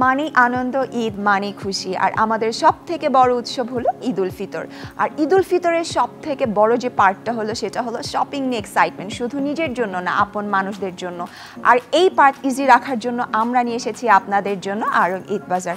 মানি আনন্দ, ঈদ মানি খুশি। আর আমাদের সব থেকে বড় উৎসব হলো ঈদ উল ফিতর। আর ঈদ উল ফিতরের সব থেকে বড় যে পার্টটা হলো সেটা হলো শপিং নিয়ে এক্সাইটমেন্ট, শুধু নিজের জন্য না, আপন মানুষদের জন্য। আর এই পার্ট ইজি রাখার জন্য আমরা নিয়ে এসেছি আপনাদের জন্য আরং ঈদ বাজার।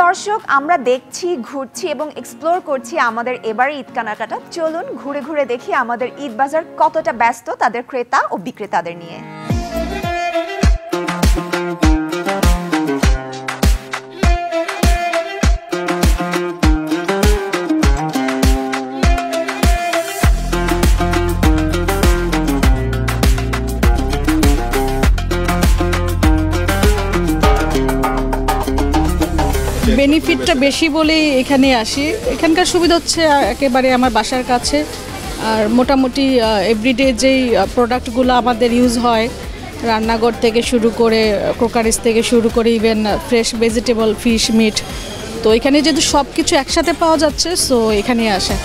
দর্শক, আমরা দেখছি, ঘুরছি এবং এক্সপ্লোর করছি আমাদের এবারে ঈদ কেনাকাটা। চলুন ঘুরে ঘুরে দেখি আমাদের ঈদ বাজার কতটা ব্যস্ত তাদের ক্রেতা ও বিক্রেতাদের নিয়ে। বেনিফিটটা বেশি বলেই এখানে আসি। এখানকার সুবিধা হচ্ছে একেবারে আমার বাসার কাছে, আর মোটামুটি এভরিডে যেই প্রোডাক্টগুলো আমাদের ইউজ হয়, রান্নাঘর থেকে শুরু করে ক্রোকারিজ থেকে শুরু করে even fresh vegetable, fish, meat, তো এখানে যেহেতু সব কিছু একসাথে পাওয়া যাচ্ছে, সো এখানে আসে।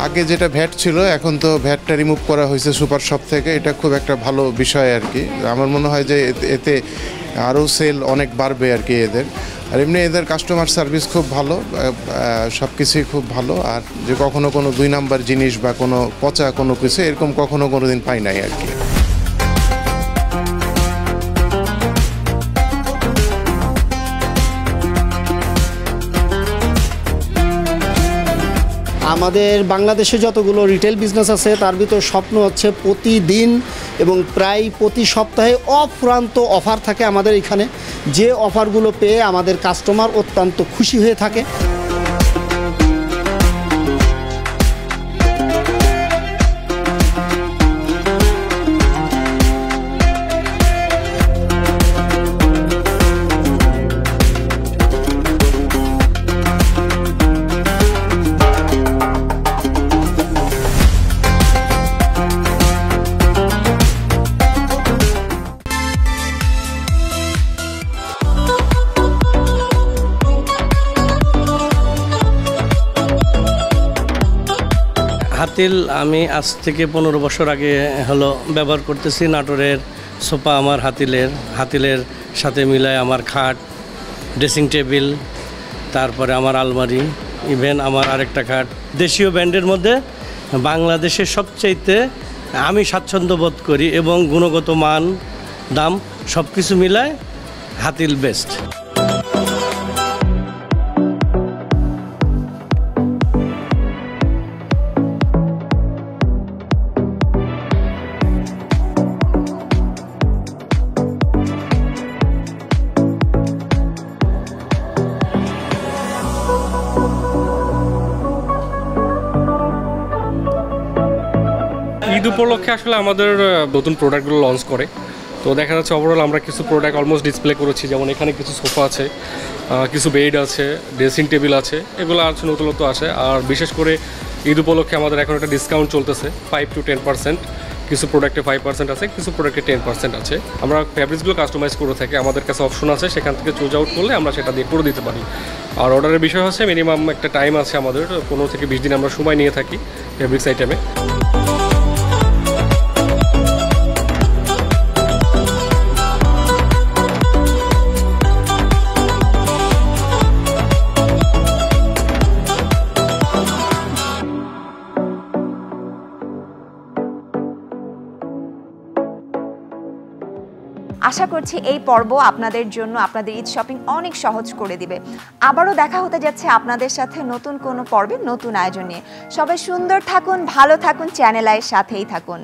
আগে যেটা ভ্যাট ছিল, এখন তো ভ্যাটটা রিমুভ করা হয়েছে সুপার শপ থেকে। এটা খুব একটা ভালো বিষয় আর কি। আমার মনে হয় যে এতে আরও সেল অনেক বাড়বে আর কি এদের। আর এমনি এদের কাস্টমার সার্ভিস খুব ভালো, সব কিছুই খুব ভালো। আর যে কখনো কোনো 2 নাম্বার জিনিস বা কোনো পচা কোনো কিছু এরকম কখনো কোনো দিন পাই নাই আর কি। আমাদের বাংলাদেশে যতগুলো রিটেল বিজনেস আছে তার ভিতর স্বপ্ন হচ্ছে প্রতিদিন এবং প্রায় প্রতি সপ্তাহে অফুরন্ত অফার থাকে আমাদের এখানে, যে অফারগুলো পেয়ে আমাদের কাস্টমার অত্যন্ত খুশি হয়ে থাকে। হাতিল আমি আজ থেকে 15 বছর আগে হলো ব্যবহার করতেছি। নাটোরের সোফা আমার হাতিলের সাথে মিলায় আমার খাট, ড্রেসিং টেবিল, তারপরে আমার আলমারি, ইভেন আমার আরেকটা খাট। দেশীয় ব্র্যান্ডের মধ্যে বাংলাদেশের সবচাইতে আমি স্বাচ্ছন্দ্য বোধ করি এবং গুণগত মান, দাম সব কিছু মিলায় হাতিল বেস্ট। ঈদ উপলক্ষে আসলে আমাদের নতুন প্রোডাক্টগুলো লঞ্চ করে, তো দেখা যাচ্ছে ওভারঅল আমরা কিছু প্রোডাক্ট অলমোস্ট ডিসপ্লে করেছি। যেমন এখানে কিছু সোফা আছে, কিছু বেড আছে, ড্রেসিং টেবিল আছে, এগুলো আছে নতুনত্ব আসে। আর বিশেষ করে ঈদ উপলক্ষে আমাদের এখন একটা ডিসকাউন্ট চলতেছে 5 to 10%। কিছু প্রোডাক্টে 5% আছে, কিছু প্রোডাক্টে 10% আছে। আমরা ফ্যাব্রিক্সগুলো কাস্টমাইজ করে থাকি, আমাদের কাছে অপশন আছে, সেখান থেকে চুজ আউট করলে আমরা সেটা দিয়ে করে দিতে পারি। আর অর্ডারের বিষয় হচ্ছে মিনিমাম একটা টাইম আছে আমাদের, 15 থেকে 20 দিন আমরা সময় নিয়ে থাকি ফ্যাব্রিক্স আইটেমে। আশা করছি এই পর্ব আপনাদের জন্য আপনাদের ঈদ শপিং অনেক সহজ করে দিবে। আবারও দেখা হতে যাচ্ছে আপনাদের সাথে নতুন কোনো পর্বে নতুন আয়োজন নিয়ে। সবাই সুন্দর থাকুন, ভালো থাকুন, চ্যানেল আইয়ের সাথেই থাকুন।